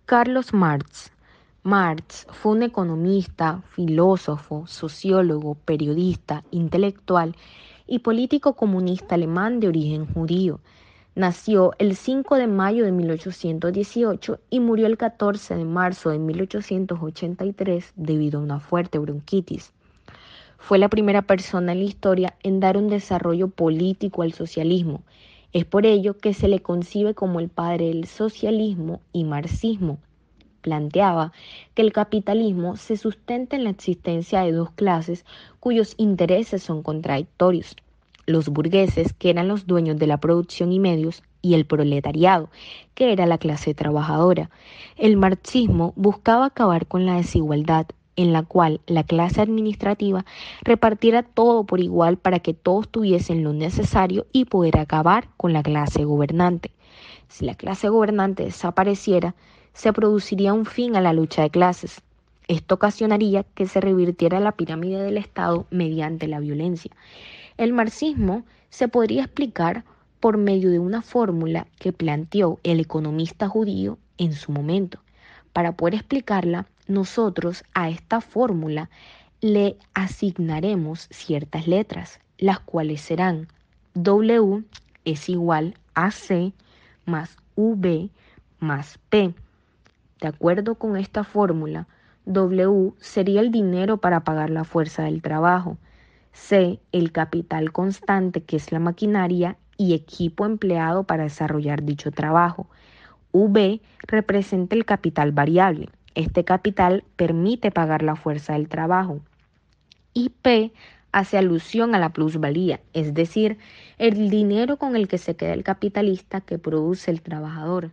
Carlos Marx. Marx fue un economista, filósofo, sociólogo, periodista, intelectual y político comunista alemán de origen judío. Nació el 5 de mayo de 1818 y murió el 14 de marzo de 1883 debido a una fuerte bronquitis. Fue la primera persona en la historia en dar un desarrollo político al socialismo. Es por ello que se le concibe como el padre del socialismo y marxismo. Planteaba que el capitalismo se sustenta en la existencia de dos clases cuyos intereses son contradictorios: los burgueses, que eran los dueños de la producción y medios, y el proletariado, que era la clase trabajadora. El marxismo buscaba acabar con la desigualdad, en la cual la clase administrativa repartiera todo por igual para que todos tuviesen lo necesario y poder acabar con la clase gobernante. Si la clase gobernante desapareciera, se produciría un fin a la lucha de clases. Esto ocasionaría que se revirtiera la pirámide del Estado mediante la violencia. El marxismo se podría explicar por medio de una fórmula que planteó el economista judío en su momento. Para poder explicarla, nosotros a esta fórmula le asignaremos ciertas letras, las cuales serán: W es igual a C más V más P. De acuerdo con esta fórmula, W sería el dinero para pagar la fuerza del trabajo, C el capital constante, que es la maquinaria y equipo empleado para desarrollar dicho trabajo. V representa el capital variable. Este capital permite pagar la fuerza del trabajo. Y P hace alusión a la plusvalía, es decir, el dinero con el que se queda el capitalista que produce el trabajador.